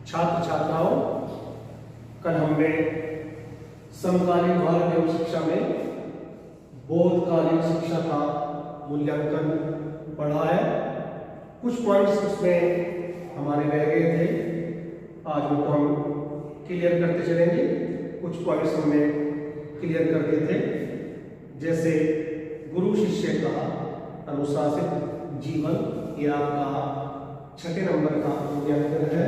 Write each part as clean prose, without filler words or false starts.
छात्र छात्राओं, कल हमने समकालीन भारत एवं शिक्षा में बोधकालीन शिक्षा का मूल्यांकन पढ़ा है। कुछ पॉइंट्स उसमें हमारे रह गए थे, आज उनको हम क्लियर करते चलेंगे। कुछ पॉइंट्स हमने क्लियर कर दिए थे, जैसे गुरु शिष्य का अनुशासित जीवन, यह आपका 6 नंबर का मूल्यांकन है।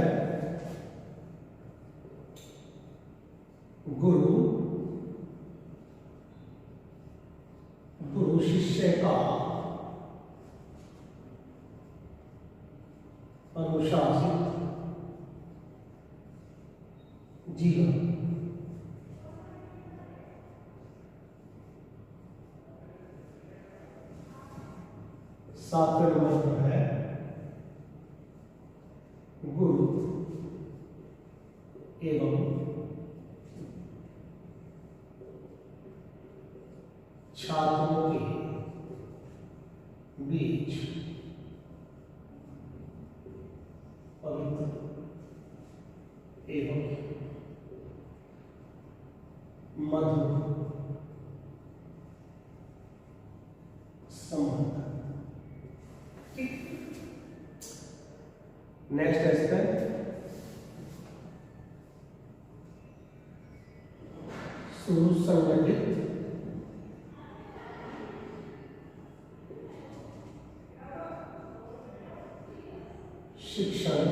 गुरु शिष्य का अनुशासित जीवन। 7 नंबर पर है गुरु एवं छात्रों के बीच पवित्र एवं मधुर संबंध। नेक्स्ट एस्पेक्ट सुसंगठित शिक्षण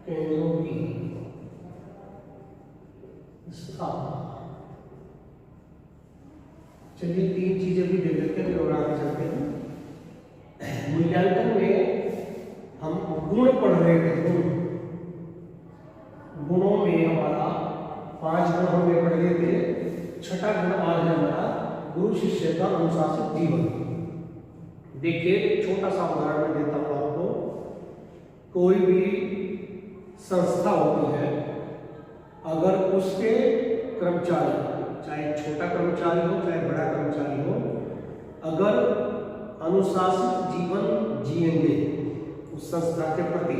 केंद्रों की स्थापना। चलिए 3 चीजें भी देख लेते हैं और आगे चलते हैं। मूल्यांकन में हम गुण पढ़ रहे थे। गुणों में हमारा 5 गुण हमने पढ़ लिए थे। 6ठा गुण आज है हमारा गुरु शिष्य का अनुशासित जीवन। देखिए, छोटा सा उदाहरण मैं देता हूं आपको। कोई भी संस्था होती है, अगर उसके कर्मचारी, चाहे छोटा कर्मचारी हो चाहे बड़ा कर्मचारी हो, अगर अनुशासित जीवन जिएंगे उस संस्था के प्रति,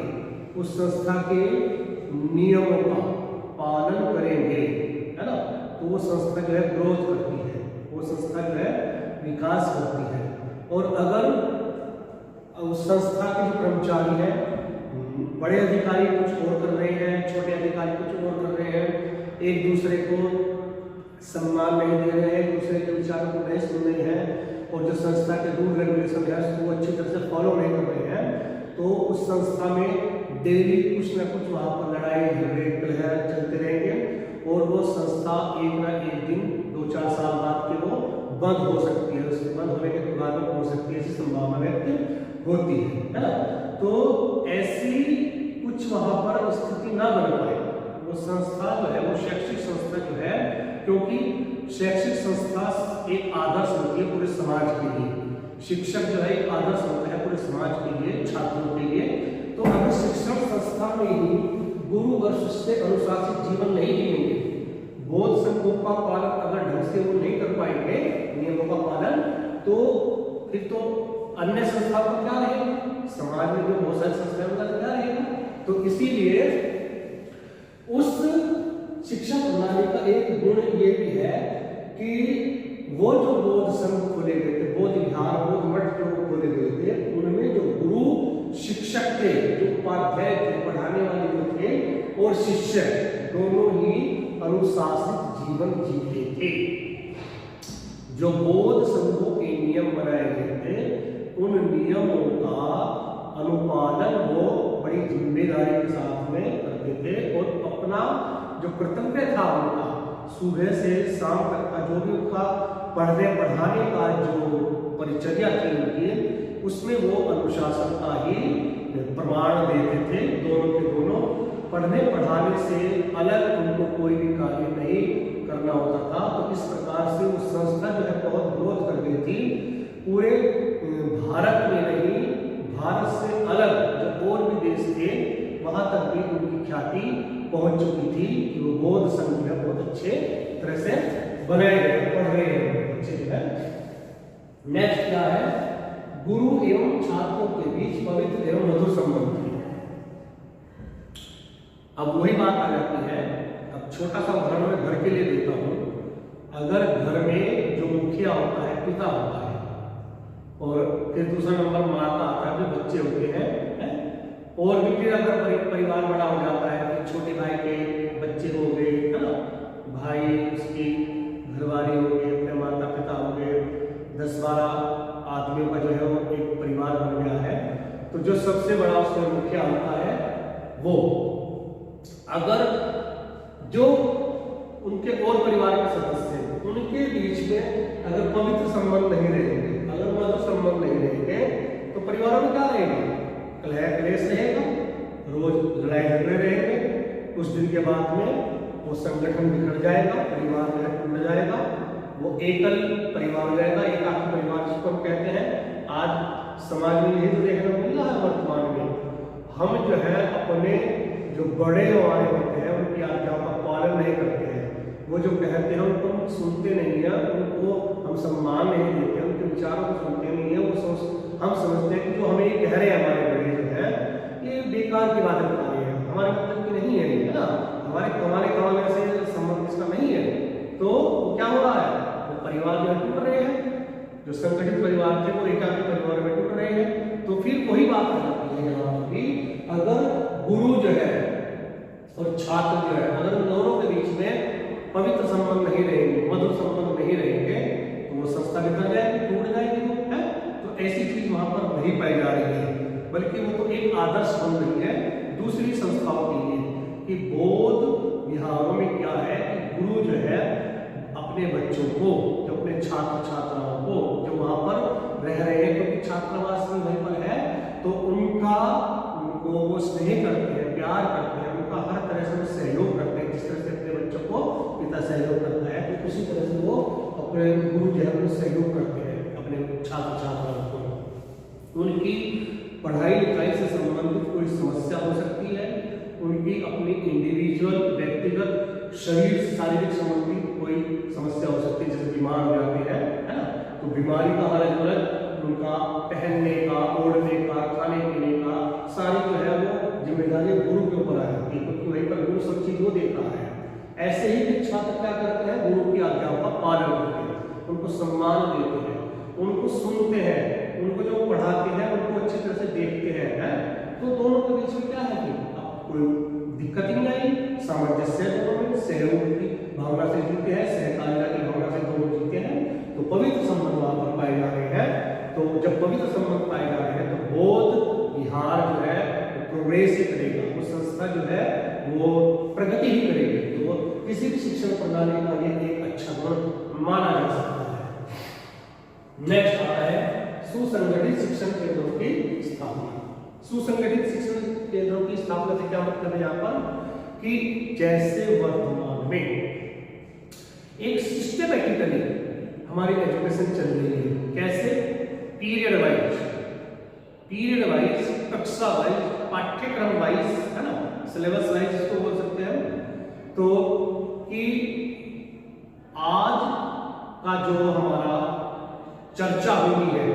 उस संस्था के नियमों का पालन करेंगे, है ना, तो वो संस्था जो है ग्रोथ करती है, वो संस्था जो है विकास करती है। और अगर उस संस्था के जो कर्मचारी हैं, बड़े अधिकारी कुछ और कर रहे हैं, छोटे अधिकारी कुछ और कर रहे हैं, एक दूसरे को सम्मान नहीं दे रहे हैं, एक दूसरे के विचारों को नहीं सुन रहे हैं, और जो संस्था के रूल रेगुलेशन है उसको अच्छी तरह से फॉलो नहीं कर रहे हैं, तो उस संस्था में डेली कुछ ना कुछ वहाँ पर लड़ाई झगड़े कलह चलते रहेंगे और वो संस्था एक ना एक दिन 2-4 साल बाद के वो बंद हो सकती है। उसके बंद होने के कगार में हो सकती है, ऐसी संभावना व्यक्त होती है ना। तो ऐसी कुछ वहाँ पर स्थिति ना बन पाए, वो संस्था जो है, वो शैक्षिक संस्था जो है, क्योंकि शैक्षिक संस्था एक आदर्श होती है पूरे समाज के लिए। शिक्षक जो है एक आदर्श होता है पूरे समाज के लिए, छात्रों के लिए। तो अगर शिक्षण संस्था में ही गुरु और शिष्य अनुशासित जीवन नहीं जिएंगे, बोध संघों का पालन अगर ढंग से वो नहीं कर पाएंगे, नियमों का पालन, तो फिर तो अन्य संस्थाओं का क्या रहेगा, समाज में जो बहुत सारी संस्थाएं का क्या रहेगा। तो इसीलिए उस शिक्षा प्रणाली का एक गुण ये भी है कि वो जो बोध संघ खोले गए थे, बोध विहार, बोध मठ जो खोले गए थे, उनमें जो गुरु शिक्षक थे, जो उपाध्याय थे, पढ़ाने वाले जो थे, और शिष्य दोनों ही अनुशासित जीवन जीते थे। जो बोध संघों के नियम बनाए गए थे, उन नियमों का अनुपालन वो बड़ी जिम्मेदारी के साथ में करते थे, और अपना जो कर्तव्य था उनका, सुबह से शाम तक का जो भी उनका पढ़ने पढ़ाने का जो परिचर्या थी उनकी, उसमें वो अनुशासन का ही प्रमाण देते थे। दोनों के दोनों पढ़ने पढ़ाने से अलग उनको कोई भी कार्य नहीं करना होता था। तो इस प्रकार से वो संस्था जो है बहुत ग्रोथ कर गई थी। पूरे भारत में नहीं, भारत से अलग जो और भी देश थे, वहां तक भी उनकी ख्याति पहुंच चुकी थी कि वो बोध संघ जो है बहुत अच्छे तरह से बनाए गए, पढ़ रहे हैं बच्चे जो है। नेक्स्ट क्या है, गुरु एवं छात्रों के बीच पवित्र एवं मधुर अब वही बात आ जाती है, अब छोटा सा उदाहरण मैं घर के लिए देता हूँ। अगर घर में जो मुखिया होता है पिता होता है, और फिर दूसरा नंबर माता आता है, जो बच्चे होते हैं, और भी फिर अगर परिवार बड़ा हो जाता है, फिर छोटे भाई के बच्चे हो गए, है ना, भाई उसकी घरवाली हो गई, अपने माता पिता हो गए, 10-12 आदमियों का जो है वो एक परिवार बन गया है। तो जो सबसे बड़ा उसमें मुखिया होता है, वो अगर जो उनके और परिवार के सदस्य हैं उनके बीच में अगर पवित्र संबंध नहीं रहेंगे, अगर मधुर संबंध नहीं रहेंगे, तो परिवारों में क्या रहेगा? कलह क्लेश रहेगा, रोज लड़ाई झगड़े रहेंगे। कुछ दिन के बाद में वो संगठन बिखर जाएगा, परिवार जो है टूट जाएगा, वो एकल परिवार हो जाएगा, एकाकी परिवार जिसको हम कहते हैं। आज समाज में यही तो देखने को मिल रहा है वर्तमान में। हम जो है अपने जो बड़े हमारे होते हैं उनकी आज्ञाओं का पालन नहीं करते हैं, वो जो कहते हैं उनको हम सुनते नहीं है, उनको हम सम्मान नहीं देते, उनके विचारों को सुनते नहीं है। वो हम समझते हैं कि जो हमें ये कह रहे हैं हमारे बड़े जो है ये बेकार की बातें बता रहे हैं, हमारे मतलब की नहीं है ना, हमारे कमाने से संबंध इसका नहीं है। तो क्या हो रहा है? वो परिवार जो है टूट रहे हैं, जो संगठित परिवार थे वो एकाकी परिवार में टूट रहे हैं। तो फिर वही बात आ जाती है यहाँ पर भी, अगर गुरु जो है और छात्र जो है, अगर उन दोनों के बीच में पवित्र संबंध नहीं रहेंगे, मधुर संबंध नहीं रहेंगे, तो वो संस्था बिखर जाएगी, टूट जाएगी वो, है। तो ऐसी चीज वहां पर नहीं पाई जा रही है, बल्कि वो तो एक आदर्श बन रही है दूसरी संस्थाओं के लिए कि बौद्ध विहारों में क्या है कि गुरु जो है अपने बच्चों को, जो अपने छात्र छात्राओं को जो वहां पर रह रहे हैं, क्योंकि छात्रावास भी वहीं पर है, तो उनको वो स्नेह करते हैं, प्यार करते हैं, उनका हर तरह से वो सहयोग करते हैं। जिस तरह से अपने बच्चों को पिता सहयोग करता है, तो उसी तरह से वो अपने गुरु जो है वो सहयोग करते हैं अपने छात्र छात्राओं को। उनकी पढ़ाई लिखाई से संबंधित कोई समस्या हो सकती है, उनकी अपनी इंडिविजुअल व्यक्तिगत शरीर शारीरिक संबंधी कोई समस्या हो सकती है, जैसे बीमार हो जाते हैं, है ना, तो बीमारी का अलग उनका पहनने का, ओढ़ने का, खाने पीने का सारी जो है वो जिम्मेदारी गुरु के ऊपर आ जाती है, क्योंकि वहीं पर गुरु सब चीज वो देख रहा है। ऐसे ही फिर छात्र क्या करते हैं? गुरु की आज्ञाओं का पालन करते हैं, उनको सम्मान देते हैं, उनको सुनते हैं, उनको जो पढ़ाते हैं उनको अच्छी तरह से देखते हैं, है? तो दोनों के बीच में क्या है कि कोई दिक्कत ही नहीं आई, सामंजस्य दोनों में, सहयोग की भावना से जीते हैं, सहकारिता की भावना से दोनों जीते हैं, तो पवित्र संबंध वहां पर पाए जा रहे हैं। तो जब पवित्र संबंध पाए जा रहे हैं तो बौद्ध विहार जो है प्रोग्रेस ही करेगा, वो संस्था जो है वो प्रगति ही करेगी। तो किसी भी शिक्षण प्रणाली का ये एक अच्छा गुण माना जा सकता है। नेक्स्ट आता है सुसंगठित शिक्षण केंद्रों की स्थापना। सुसंगठित शिक्षण केंद्रों की स्थापना से क्या मतलब है यहाँ पर कि जैसे वर्तमान में एक सिस्टमैटिकली हमारी एजुकेशन चल रही है, कैसे? पीरियड वाइज, कक्षा वाइज, पाठ्यक्रम वाइज, है ना, सिलेबस वाइज इसको बोल सकते हैं। तो कि आज का जो हमारा चर्चा होनी है,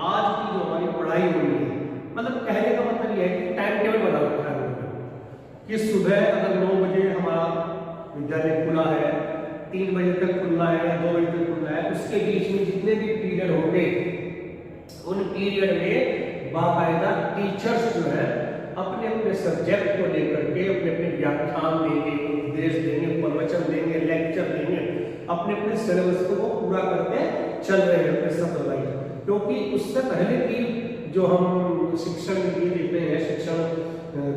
आज की जो हमारी पढ़ाई होनी है, मतलब कहने का मतलब यह है कि टाइम टेबल बना रखा है कि सुबह अगर 9 बजे हमारा विद्यालय खुला है, 3 बजे तक खुलना है या 2 बजे तक खुलना है, उसके बीच में जितने भी पीरियड होंगे उन पीरियड में बाकायदा टीचर्स जो है अपने अपने सब्जेक्ट को लेकर के अपने अपने व्याख्यान देंगे, उपदेश देंगे, प्रवचन देंगे, लेक्चर देंगे, अपने अपने सिलेबस को वो पूरा करके चल रहे हैं अपने सफल लाइफ। क्योंकि उससे पहले की जो हम शिक्षण ये देख रहे हैं, शिक्षण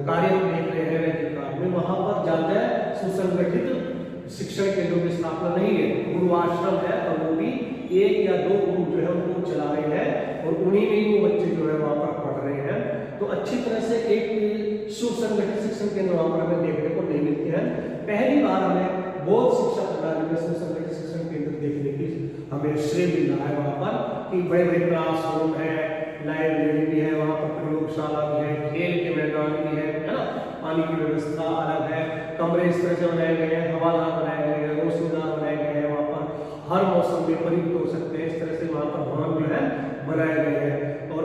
कार्य हम देख रहे हैं वैदिक काल में, वहां पर ज्यादा सुसंगठित शिक्षण केंद्रों की स्थापना नहीं है। गुरु आश्रम है और वो भी 1 या 2 गुरु जो है उनको चला रहे हैं और उन्हीं में ही वो बच्चे जो है वहां पर पढ़ रहे हैं। तो अच्छी तरह से एक सुसंगठित शिक्षण केंद्र वहां पर हमें देखने को नहीं मिलते हैं। पहली बार हमें बौद्ध शिक्षा प्रणाली में सुसंगठित शिक्षण केंद्र देखने की हमें श्रेय मिल रहा है वहां पर कि बड़े बड़े क्लासरूम है, लाइब्रेरी भी है, वहां पर प्रयोगशाला भी है, खेल के मैदान भी है ना, पानी की व्यवस्था अलग है, कमरे इस तरह से बनाए गए हैं, हवादार बनाए गए हैं, रोशनीदार बनाए गए हैं, वहां पर हर मौसम में परिचित हो सकते हैं, इस तरह से वहां पर भवन जो है बनाए गए हैं। और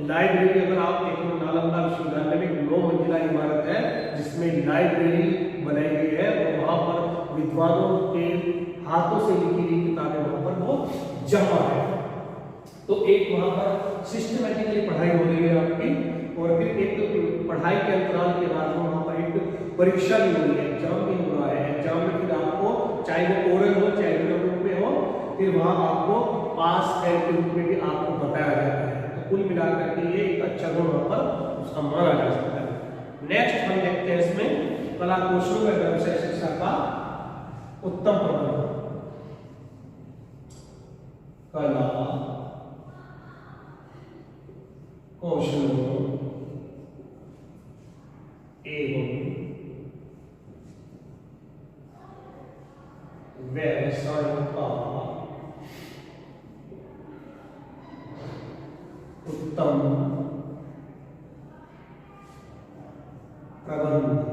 लाइब्रेरी अगर आप देखें, नालंदा विश्वविद्यालय में 9 मंजिला इमारत है जिसमें इसमें लाइब्रेरी बनाई गई है और वहाँ पर विद्वानों के हाथों से लिखी गई किताबें वहाँ पर वो जमा है। तो एक वहाँ पर सिस्टमेटिकली पढ़ाई हो रही है आपकी, और फिर एक पढ़ाई के अंतराल के बाद वहाँ पर एक परीक्षा भी हो रही है, एग्जाम भी हो रहा है। एग्जाम में फिर आपको चाहे वो ओरल हो चाहे रिटन रूप में हो, फिर वहाँ आपको पास फेल के रूप में भी आपको बताया जाता है। तो कुल मिलाकर के ये एक अच्छा गुण वहाँ पर उसका माना जा सकता है। नेक्स्ट हम देखते हैं इसमें कला कौशल व व्यवसाय शिक्षा का उत्तम प्रबंधन। कला कौशलों एवं व्यवसाय का उत्तम प्रबंध।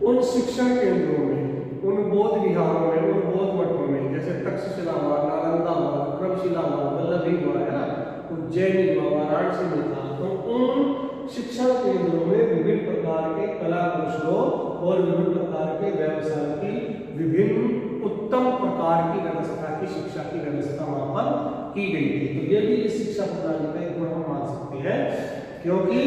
उन शिक्षण केंद्रों में, उन बौद्ध विहारों में, उन बौद्ध मठों में, जैसे तक्षशिला हुआ, नालंदा हुआ, विक्रमशिला हुआ, वल्लभी हुआ, है ना, उज्जैन हुआ, वाराणसी में था। तो उन शिक्षण केंद्रों में विभिन्न प्रकार के कला कौशलों और विभिन्न प्रकार के व्यवसाय की विभिन्न उत्तम प्रकार की व्यवस्था की शिक्षा की व्यवस्था वहां पर की गई थी। तो ये भी इस शिक्षा प्रणाली का एक गुण हम मान सकते हैं, क्योंकि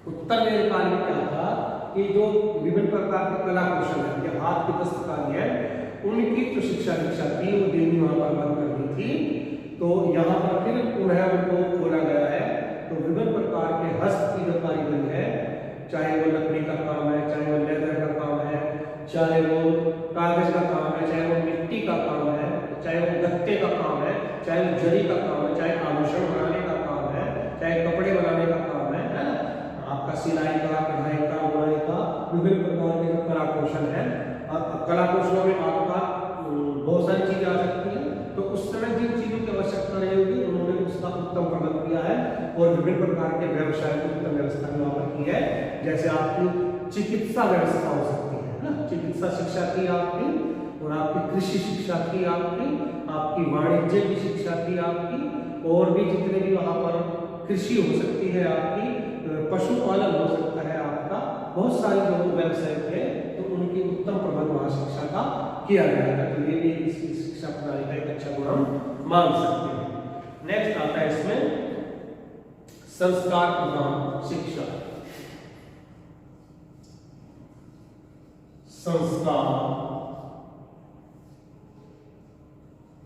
उत्तर काल में क्या था कि जो विभिन्न प्रकार के कला कौशल है, या हाथ की दस्तकारी है, उनकी जो शिक्षा थी वो देनी वहां पर बंद कर दी थी। तो यहाँ पर फिर पुनः उनको खोला गया है। तो विभिन्न प्रकार के हस्त की जो कारीगरी है, चाहे वो लकड़ी का काम है, चाहे वो लेदर का काम है, चाहे वो कागज का काम है, चाहे वो मिट्टी का काम है, चाहे वो गत्ते का काम है, चाहे वो जरी का काम है, चाहे आभूषण बनाने का काम है, चाहे कपड़े बनाने का काम है ना, आपका सिलाई का, कढ़ाई का, बुनाई का, विभिन्न प्रकार के कला कौशल है। कला कौशलों में आपका बहुत सारी चीजें आ सकती है। तो उस समय जिन चीजों की आवश्यकता नहीं होगी उन्होंने उसका उत्तम प्रबंध किया है, और विभिन्न प्रकार के व्यवसाय की उत्तम व्यवस्था भी वहां पर की है। जैसे आपकी चिकित्सा व्यवस्था हो सकती है ना, चिकित्सा शिक्षा थी आपकी, और आपकी कृषि शिक्षा थी आपकी वाणिज्य की शिक्षा थी आपकी, और भी जितने भी वहां पर कृषि हो सकती है आपकी, पशुपालन हो सकता है आपका, बहुत सारे जो व्यवसाय थे तो उनकी उत्तम प्रबंध वहां शिक्षा का किया गया था। तो ये भी इस शिक्षा प्रणाली का एक अच्छा गुण हम मान सकते हैं। नेक्स्ट आता है इसमें संस्कार प्रधान शिक्षा। संस्कार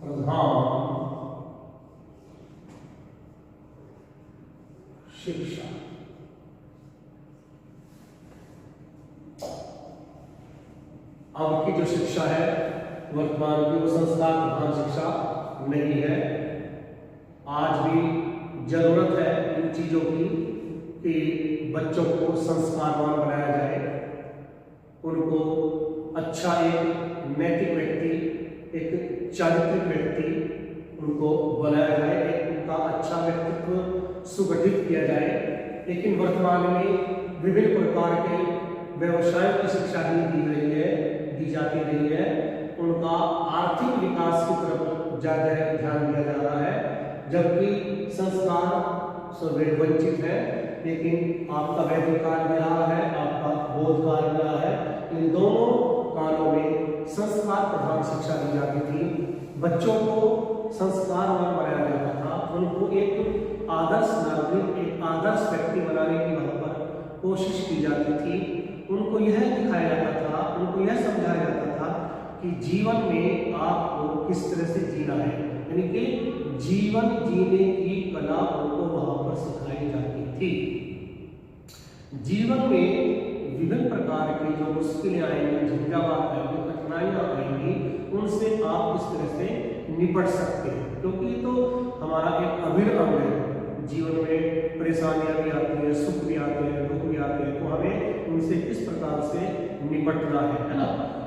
प्रधान शिक्षा। अब की जो शिक्षा है वर्तमान की, वो संस्कार प्रधान शिक्षा नहीं है। आज भी जरूरत है इन चीजों की कि बच्चों को संस्कारवान बनाया जाए, उनको अच्छा एक नैतिक व्यक्ति, एक चारित्रिक व्यक्ति उनको बनाया जाए, एक उनका अच्छा व्यक्तित्व सुगठित किया जाए। लेकिन वर्तमान में विभिन्न प्रकार के व्यवसायों की शिक्षा दी जाती रही है, उनका आर्थिक विकास की तरफ ज्यादा ध्यान दिया जा रहा है, जबकि संस्कार से वंचित है। लेकिन आपका वैदिक काल भी रहा है, आपका बौद्ध काल भी रहा है, इन दोनों कालों में संस्कार प्रधान शिक्षा दी जाती थी। बच्चों को संस्कारवान बनाया जाता था, उनको एक आदर्श नागरिक, एक आदर्श व्यक्ति बनाने की वहां पर कोशिश की जाती थी। उनको यह दिखाया जाता था, उनको यह समझाया जाता था कि जीवन में आपको किस तरह से जीना है, यानी कि जीवन जीने की कला उनको वहां पर सिखाई जाती थी। जीवन में विभिन्न प्रकार की जो मुश्किलें आएंगी, झंझावात आएंगी, कठिनाइयां आएंगी, उनसे आप किस तरह से निपट सकते हैं, क्योंकि तो हमारा एक अभिन्न अंग है। जीवन में परेशानियां भी आती हैं, सुख भी आते हैं, दुख भी आते हैं, तो हमें उनसे किस प्रकार से निपटना है ना।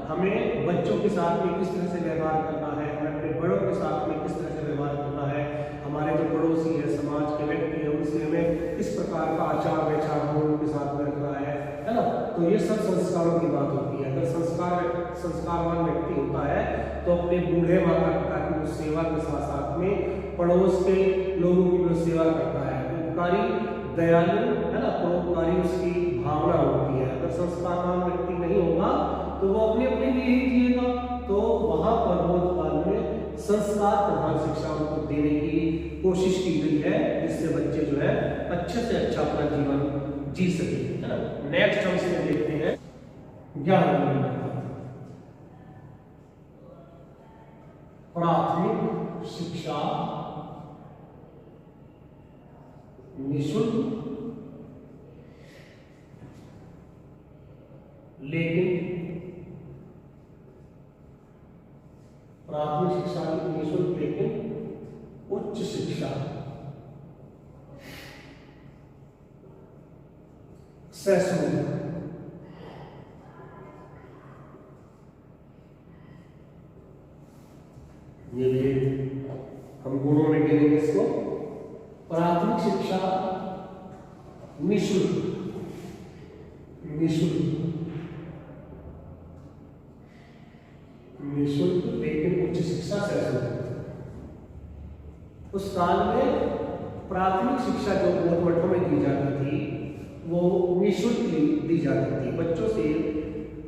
हमें बच्चों के साथ में किस तरह से व्यवहार करना है, हमें अपने बड़ों के साथ में किस तरह से व्यवहार करना है, हमारे जो पड़ोसी है, समाज के व्यक्ति है, उनसे हमें किस प्रकार का आचार व्यवहार उनके साथ में रखना है ना। तो ये सब संस्कारों की बात होती है। अगर संस्कार संस्कारवान व्यक्ति होता है तो अपने बूढ़े माता पिता की वो सेवा के साथ साथ में पड़ोस के लोगों की वो सेवा करता है। उपकारी, दयालु, है ना, परोपकारी उसकी भावना होती है। अगर संस्कारवान व्यक्ति नहीं होगा तो वो अपने अपने लिए ही जिएगा। तो वहां पर बोध काल में संस्कार प्रधान शिक्षा उनको देने की कोशिश की गई है, जिससे बच्चे जो है अच्छे से अच्छा अपना जीवन जी सके, है ना। नेक्स्ट हम इसमें देखते हैं 11 प्राथमिक शिक्षा निःशुल्क लेकिन प्राथमिक शिक्षा निःशुल्क लेकिन उच्च शिक्षा सशुल्क। ये भी हम गुणों में गिनेंगे इसको। प्राथमिक शिक्षा निःशुल्क, लेकिन उच्च शिक्षा सशुल्क। उस काल में प्राथमिक शिक्षा जो बोध मठों में दी जाती थी वो निःशुल्क दी जाती थी। बच्चों से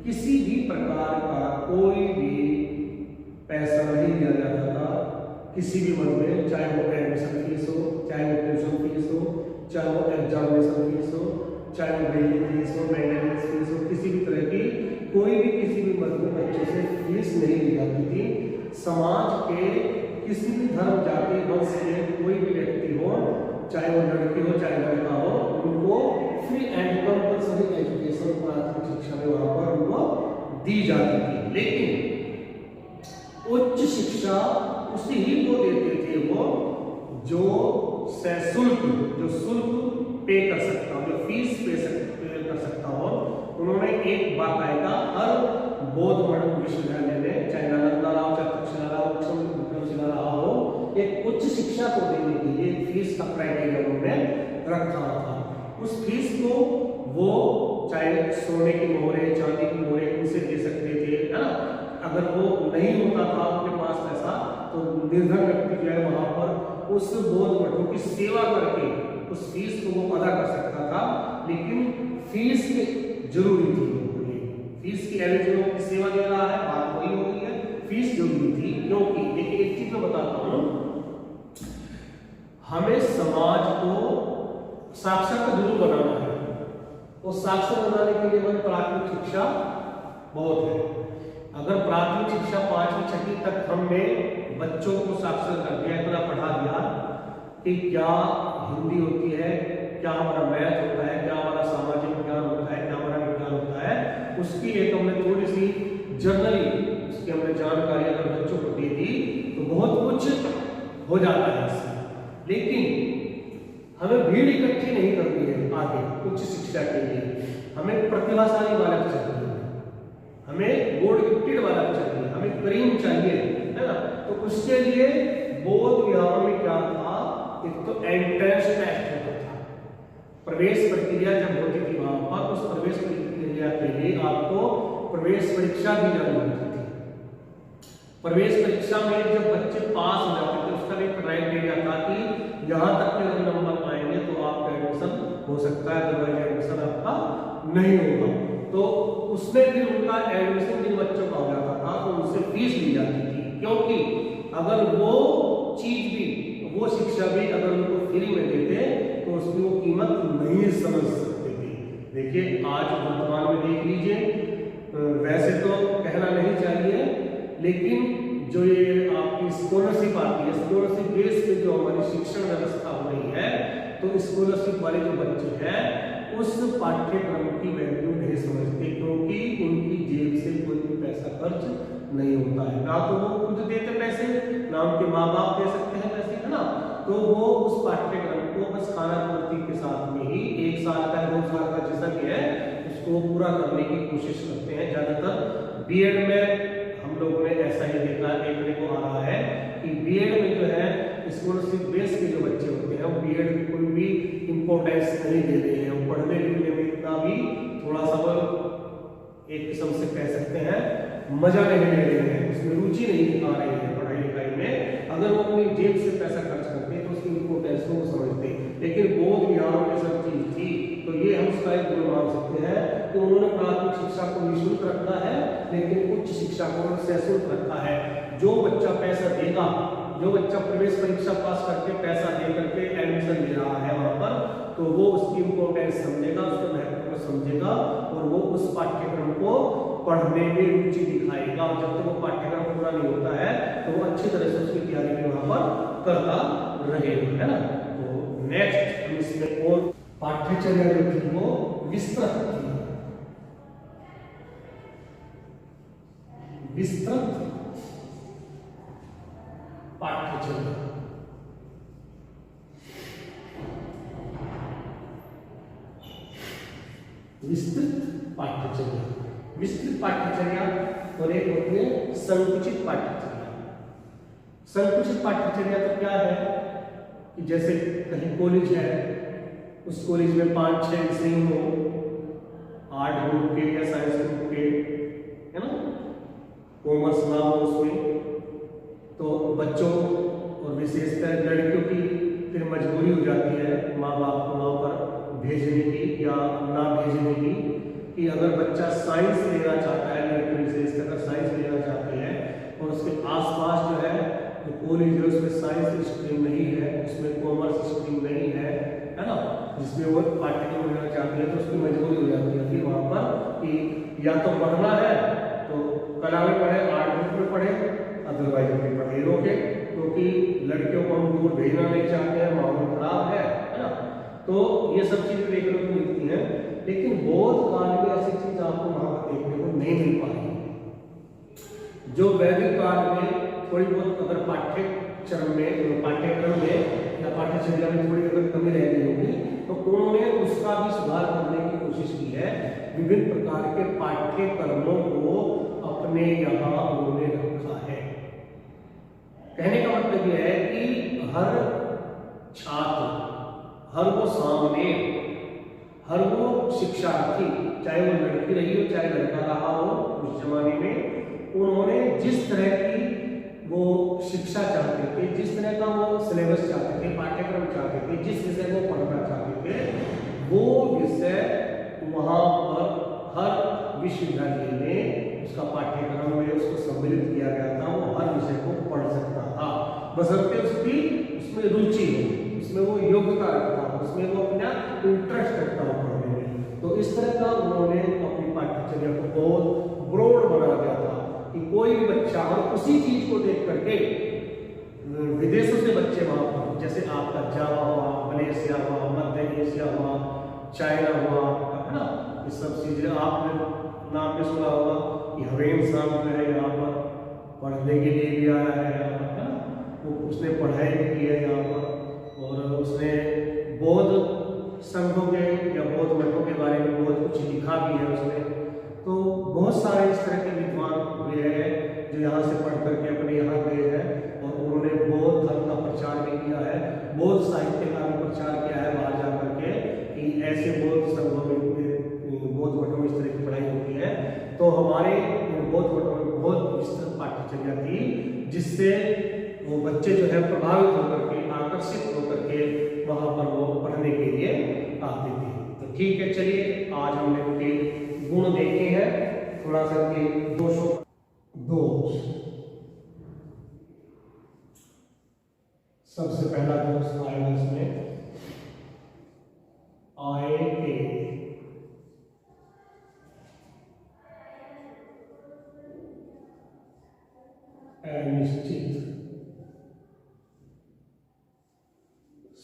किसी भी प्रकार का कोई भी पैसा नहीं लिया जाता था किसी भी मद में, चाहे वो एडमिशन फीस हो, चाहे वो ट्यूशन फीस हो, चाहे वो एग्जामिनेशन फीस हो, चाहे वो डेली फीस हो, मेंटेनेंस फीस हो, किसी भी तरह की कोई भी किसी भी मद में बच्चों से फीस नहीं ली जाती थी। समाज के किसी भी धर्म, जाति, वंश के कोई भी व्यक्ति हो, चाहे वो लड़की हो चाहे लड़का हो, उनको फ्री एंड कंपल्सरी एजुकेशन प्राथमिक शिक्षा में वहां पर उनको दी जाती थी। लेकिन उच्च शिक्षा उसी ही को देते थे वो जो सशुल्क, जो शुल्क पे कर सकता हो, जो फीस पे कर सकता हो। उन्होंने एक बाकायदा हर बौद्ध मठ विश्वविद्यालय में, चाहे नालंदा रहा हो, चाहे तक्षशिला रहा हो, विक्रमशिला रहा हो, एक उच्च शिक्षा को देने के लिए फीस का क्राइटेरिया उन्होंने रखा था। उस फीस को वो चाहे सोने की मोहरे, चांदी की मोहरे उनसे दे सकते थे, है ना। अगर वो नहीं होता था उनके पास पैसा तो निर्धन व्यक्ति जो है वहां पर उस बौद्ध मठों की सेवा करके उस फीस को वो अदा कर सकता था। लेकिन फीस जरूरी थी उनके लिए। फीस की एवरेज में वो सेवा दे रहा है, बात वही हो गई है, फीस जरूरी थी। क्योंकि देखिए एक चीज मैं बताता हूं, हमें समाज को साक्षर जरूर बनाना है। तो साक्षर बनाने के लिए हमें प्राथमिक शिक्षा बहुत है। अगर प्राथमिक शिक्षा 5वीं 6वीं तक हमने बच्चों को साक्षर कर दिया, इतना पढ़ा दिया कि क्या हिंदी होती है, क्या हमारा मैथ होता है, क्या हमारा सामाजिक विज्ञान होता है, क्या हमारा विज्ञान होता है, उसकी एक हमने थोड़ी सी जर्नली उसकी हमने जानकारी अगर बच्चों को दे दी तो बहुत कुछ हो जाता है इससे। लेकिन हमें भीड़ इकट्ठी नहीं करनी है आगे उच्च शिक्षा के लिए। हमें प्रतिभाशाली बालक चाहिए, हमें बोर्ड गिफ्टेड वाला चाहिए, हमें करीम चाहिए, है ना। तो उसके लिए बौद्ध विहारों में क्या था, एक तो एंट्रेंस टेस्ट होता था। प्रवेश प्रक्रिया जब होती थी वहां पर, उस प्रवेश प्रक्रिया के लिए आपको प्रवेश परीक्षा भी जानी होती थी। प्रवेश परीक्षा में जब बच्चे पास हो जाते थे उसका एक क्राइटेरिया था कि यहाँ तक के अगर नंबर आएंगे तो आपका एडमिशन हो सकता है, अदरवाइज एडमिशन आपका नहीं होगा। तो उसमें फिर उनका एडमिशन जिन बच्चों का हो जाता था तो उनसे फीस ली जाती थी। क्योंकि अगर वो चीज भी, वो शिक्षा भी अगर उनको फ्री में देते तो उसकी वो कीमत नहीं समझ सकते थे। देखिए आज वर्तमान में देख लीजिए, वैसे तो कहना नहीं चाहिए, लेकिन जो ये आपकी स्कॉलरशिप आती है, स्कॉलरशिप बेस पे जो हमारी शिक्षण व्यवस्था हो रही है, तो स्कॉलरशिप वाले जो बच्चे हैं उस पाठ्यक्रम की वैल्यू नहीं समझते, क्योंकि उनकी जेब से कोई भी पैसा खर्च नहीं होता है। ना तो वो खुद देते पैसे, ना उनके माँ बाप दे सकते हैं पैसे, है ना। तो वो उस पाठ्यक्रम को बस खाना पूर्ति के साथ में ही 1 साल का 2 साल का जैसा भी है उसको पूरा करने की कोशिश करते हैं। ज्यादातर बीएड में हम लोगों ने ऐसा ही देखने को आ रहा है कि बीएड में जो है स्कॉलरशिप बेस के जो बच्चे होते हैं वो बीएड को कोई भी इंपॉर्टेंस नहीं दे रहे हैं, पढ़ने लिखने में इतना भी थोड़ा सा एक किस्म से कह सकते हैं मजा नहीं ले रहे हैं, उसमें रुचि नहीं दिखा रहे हैं पढ़ाई लिखाई में। अगर वो अपनी जेब से पैसा खर्च करते तो उसकी इम्पोर्टेंस को समझते, लेकिन बोध ज्ञान में सब चीज थी। तो ये हम उसका एक गुण मान सकते हैं कि उन्होंने प्राथमिक शिक्षा को निःशुल्क रखा है, लेकिन उच्च शिक्षा को उन्होंने सशुल्क रखा है। जो बच्चा पैसा देगा, जो बच्चा प्रवेश परीक्षा पास करके पैसा दे करके एडमिशन ले रहा है वहां पर, तो वो उसकी इम्पोर्टेंस समझेगा, उसके महत्व को समझेगा और वो उस पाठ्यक्रम को पढ़ने में रुचि दिखाएगा। और जब तक वो पाठ्यक्रम पूरा नहीं होता है तो वो अच्छी तरह से उसकी तैयारी भी वहां पर करता रहेगा, है ना। तो नेक्स्ट हम इसमें और पाठ्यचर्या जो थी वो विस्तृत थी, विस्तृत पाठ्यचर्या। विस्तृत पाठ्यचर्या, विस्तृत पाठ्यचर्या और एक होती है संकुचित पाठ्यचर्या। संकुचित पाठ्यचर्या तो क्या है कि जैसे कहीं कॉलेज है, उस कॉलेज में 5-6 विषय हो, आर्ट ग्रुप के या साइंस ग्रुप के, है ना, कॉमर्स ना हो उसमें, तो बच्चों और विशेषकर लड़कियों की फिर मजबूरी हो जाती है माँ बाप को वहाँ पर भेजने की या ना भेजने की, कि अगर बच्चा साइंस लेना चाहता है, लड़की विशेषकर अगर साइंस लेना चाहते हैं और उसके आसपास जो है जो कॉलेज है उसमें साइंस स्ट्रीम नहीं है, उसमें कॉमर्स स्ट्रीम नहीं है ना, जिसमें वो पाठ्यक्रम लेना चाहती है, तो उसकी मजबूरी हो जाती है फिर वहाँ पर कि या तो पढ़ना है तो कला में पढ़े, आर्ट ग्रुप में पढ़े, अदरवाइज अपनी पढ़ाई रोके, क्योंकि लड़कियों को हम दूर भेजना नहीं चाहते हैं, माहौल खराब है ना। तो ये सब चीजें देखने को मिलती हैं, लेकिन बौद्ध काल में ऐसी चीज आपको वहां पर देखने को नहीं मिल पाई। जो वैदिक काल में थोड़ी बहुत अगर पाठ्यक्रम में या पाठ्यचर्या में थोड़ी अगर कमी रह गई होगी, तो उन्होंने उसका भी सुधार करने की कोशिश की है। विभिन्न प्रकार के पाठ्यक्रमों को अपने यहाँ उन्होंने रखा है। कहने का मतलब यह है कि हर छात्र, हर वो सामने, हर वो शिक्षार्थी, चाहे वो लड़की रही हो चाहे लड़का रहा हो, उस जमाने में उन्होंने जिस तरह की वो शिक्षा चाहते थे, जिस तरह का वो सिलेबस चाहते थे, पाठ्यक्रम चाहते थे, जिस विषय को पढ़ना चाहते थे, वो विषय वहाँ पर हर विश्वविद्यालय में उसका पाठ्यक्रम में उसको सम्मिलित किया गया था। वो हर विषय को पढ़ सकता था, बशर्ते उसकी उसमें रुचि हो, उसमें वो योग्यता रखता हो, उसमें वो अपना इंटरेस्ट रखता हो पढ़ने में। तो इस तरह का उन्होंने अपनी पाठ्यचर्या को बहुत ब्रॉड बना दिया था कि कोई भी बच्चा, और उसी चीज को देख करके विदेशों से बच्चे वहां पर, जैसे आपका जावा हुआ, मलेशिया हुआ, मध्य एशिया हुआ, चाइना हुआ, है ना, ये सब चीजें आपने नाम पे सुना होगा कि हवेन साहब जो है यहाँ पर पढ़ने के लिए भी आया है यहाँ पर, है ना, वो उसने पढ़ाई भी की है यहाँ पर, और उसने बौद्ध संघों के या बौद्ध मठों के बारे में बहुत कुछ लिखा भी है उसने। तो बहुत सारे इस तरह के विद्वान हुए हैं जो यहाँ से पढ़ करके अपने यहाँ गए हैं और उन्होंने बौद्ध धर्म का प्रचार भी किया है, बौद्ध साहित्य का भी प्रचार किया है बाहर जा करके कि ऐसे बौद्ध संघों में, बौद्ध मठों में इस तरह की पढ़ाई होती है। तो हमारे बौद्ध मठों में बहुत विस्तृत पाठ्यचर्या थी, जिससे वो बच्चे जो है प्रभावित होकर के, आकर्षित होकर के वहां पर वो पढ़ने के लिए आते थे। तो ठीक है, चलिए आज हमने उनके गुण देखे हैं, थोड़ा सा उनके दोष। सबसे पहला दोष आएगा इसमें आए थे अनिश्चित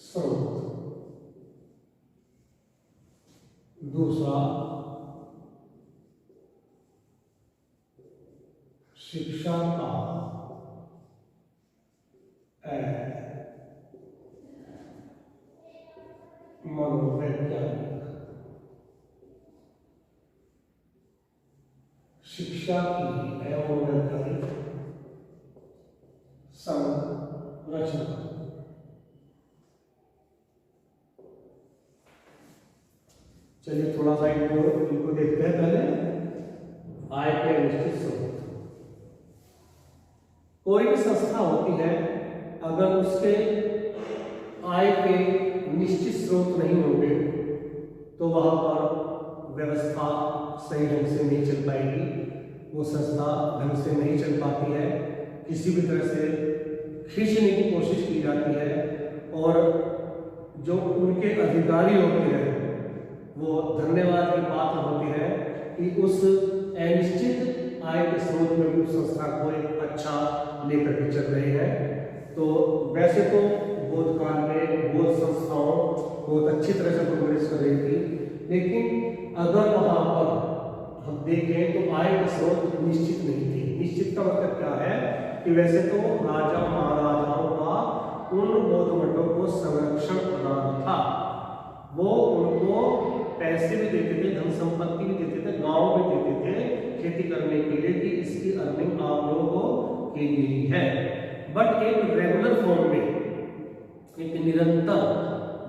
स्रोत। दूसरा शिक्षा का मनोवैज्ञानिक, शिक्षा की एवं वैज्ञानिक संरचना। चलिए थोड़ा सा इनको देखते हैं पहले। आय के निश्चित स्रोत। कोई भी संस्था होती है, अगर उसके आय के निश्चित स्रोत नहीं होंगे तो वहां पर व्यवस्था सही ढंग से नहीं चल पाएगी, वो संस्था ढंग से नहीं चल पाती है, किसी भी तरह से खींचने की कोशिश की जाती है और जो उनके अधिकारी होते हैं वो धन्यवाद के पात्र होते हैं कि उस अनिश्चित आय के स्रोत में भी संस्था को एक अच्छा लेकर के चल रहे हैं। तो वैसे तो बौद्ध काल में बौद्ध संस्थाओं बहुत अच्छी तरह से प्रोग्रेस कर रही थी, लेकिन अगर वहां पर हम देखें तो आय का स्रोत निश्चित नहीं थी। निश्चित का मतलब क्या है कि वैसे तो राजा महाराजाओं का उन बौद्ध मठों को संरक्षण प्रदान था, वो उनको पैसे भी देते थे, धन संपत्ति भी देते थे, गांव भी देते थे खेती करने के लिए कि इसकी अर्निंग आप लोगों के लिए ही है। बट एक रेगुलर फॉर्म में, एक निरंतर,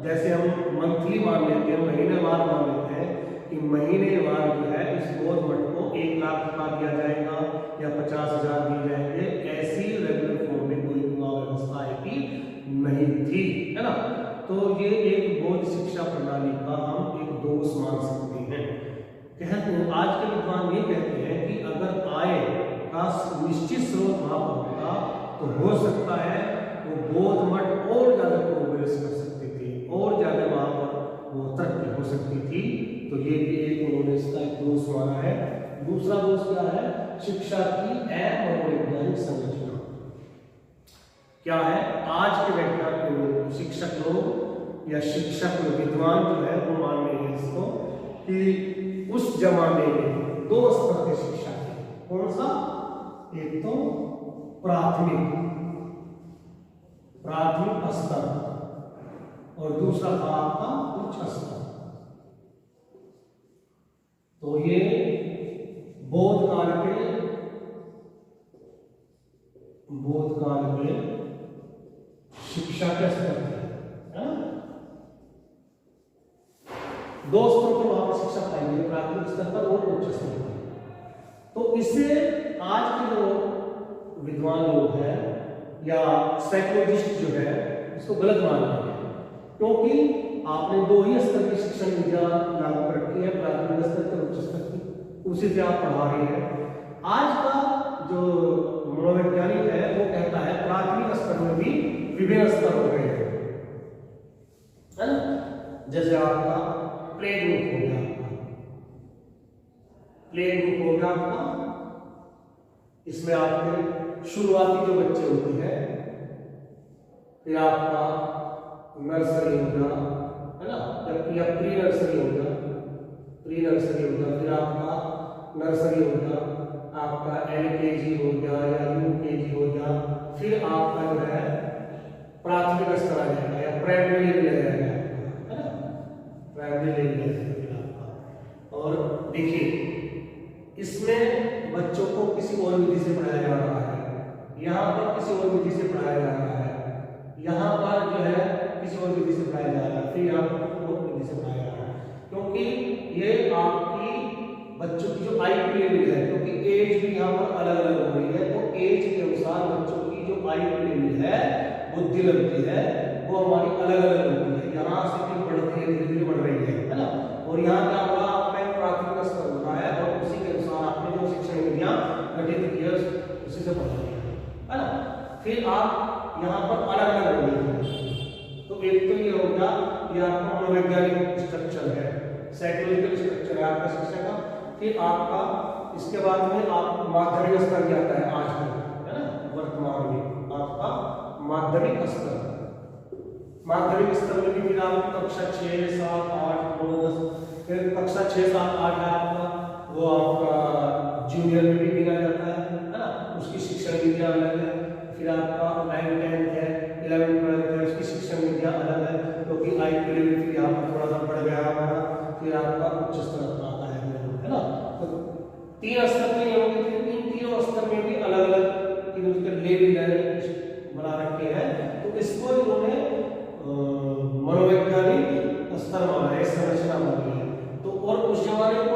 जैसे हम मंथली मान लेते हैं, महीनेवार मान लेते हैं कि महीनेवार जो है इस बौद्ध मठ को 1 लाख रुपया दिया जाएगा या 50,000 दिए जाएंगे, ऐसी रेगुलर फॉर्म में कोई व्यवस्था की नहीं थी, है ना। तो ये एक बौद्ध शिक्षा प्रणाली का हम एक दोष मान सकते हैं। कहते हैं आज के विद्वान ये कहते हैं कि अगर आय का निश्चित स्रोत वहां पर होता तो हो सकता है वो बौद्ध मठ और ज्यादा प्रोग्रेस कर सकते थे और ज्यादा वहां पर वो तरक्की हो सकती थी। तो ये भी एक उन्होंने इसका एक दोष माना है। दूसरा दोष क्या है? शिक्षा की अमनोवैज्ञानिक संरचना। क्या है? आज के वैज्ञानिक शिक्षक लोग या शिक्षक विद्वान जो है वो मान रहे हैं इसको कि उस जमाने में 2 स्तर की शिक्षा थी। कौन सा? एक तो प्राथमिक स्तर और दूसरा था आपका उच्च स्तर। तो ये बौद्ध काल के शिक्षा के स्तर थे, है? 2 स्तरों पर वहां पर शिक्षा पाएंगे, प्राथमिक स्तर पर और उच्च स्तर पर। तो इससे आज के जो विद्वान लोग हैं या साइकोलॉजिस्ट जो है इसको गलत मान रहे हैं, क्योंकि आपने 2 ही स्तर की शिक्षण विद्या लागू कर रखी है, प्राथमिक स्तर और उच्च स्तर की, उसी से आप पढ़ा रहे हैं। आज का जो मनोवैज्ञानिक है वो कहता है प्राथमिक स्तर में भी विभिन्न स्तर हो गए हैं, है ना। जैसे आपका प्ले ग्रुप हो गया, आपका इसमें आपके शुरुआती जो बच्चे होते हैं, फिर आपका नर्सरी हो गया, है ना, या प्री नर्सरी हो गया, फिर आपका नर्सरी हो गया, आपका LKG हो गया या UKG हो गया, फिर आपका जो है प्राथमिक स्तर आ जाएगा या प्राइमरी लेवल आ जाएगा, है ना, प्राइमरी लेवल आपका। और देखिए इसमें बच्चों को किसी और विधि से पढ़ाया जा रहा है, यहाँ पर किसी और विधि से पढ़ाया जा रहा है, यहाँ पर जो है किसी और विधि से पढ़ाया जा रहा है, फिर यहाँ पर और विधि से पढ़ाया जा रहा है, क्योंकि ये आपकी बच्चों की जो IQ लेवल है, क्योंकि एज भी यहाँ पर अलग अलग हो रही है, तो एज के अनुसार बच्चों की जो IQ लेवल है, बुद्धि लगती है, वो हमारी अलग अलग होती है। यहाँ से भी बढ़ती है, धीरे धीरे बढ़ रही है ना। और यहाँ क्या होगा, आपका प्राथमिक स्तर हो रहा है और उसी के अनुसार आपने जो शिक्षण विधियां गठित की है उसी से पढ़ा है ना। फिर आप यहाँ पर अलग अलग हो गए, तो एक तो ये हो गया कि आपका मनोवैज्ञानिक स्ट्रक्चर है, साइकोलॉजिकल स्ट्रक्चर है आपका शिक्षा का। फिर आपका इसके बाद में आप माध्यमिक स्तर भी आता है आजकल, है ना, वर्तमान में आपका माध्यमिक स्तर में भी फिर आप कक्षा 6, 7, 8, 9, 10, फिर कक्षा 6, 7, 8 है आपका, वो आपका जूनियर में भी गिना जाता है ना, उसकी शिक्षण विधियां अलग है। फिर आपका 9, 10 है, 11, 12 है, उसकी शिक्षण विधियां अलग है, क्योंकि IQ लेवल फिर यहाँ पर थोड़ा सा बढ़ गया हमारा। फिर आपका उच्च स्तर आता है ना। तो 3 स्तर के ये होंगे, इन तीनों स्तर में भी अलग अलग उसके लेवल बना रखे हैं, तो इसको इन्होंने मनोवैज्ञानिक स्तर माना है, संरचना मानी है। तो और उस जमाने को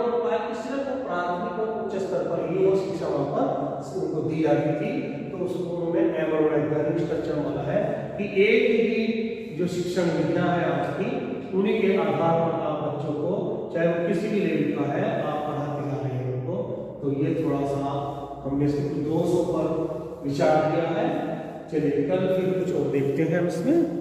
सिर्फ प्राथमिक और उच्च स्तर पर ही वो शिक्षा वहाँ पर उनको दी जाती थी। तो उसको उन्होंने एमोनोलॉजिकल स्ट्रक्चर बोला है कि एक ही जो शिक्षण विधियां है आज की, उन्हीं के आधार पर आप बच्चों को, चाहे वो किसी भी लेवल का है, आप पढ़ाते जा रहे हैं उनको। तो ये थोड़ा सा हमने इसके कुछ दोषों पर विचार किया है। चलिए कल फिर कुछ और देखते हैं इसमें।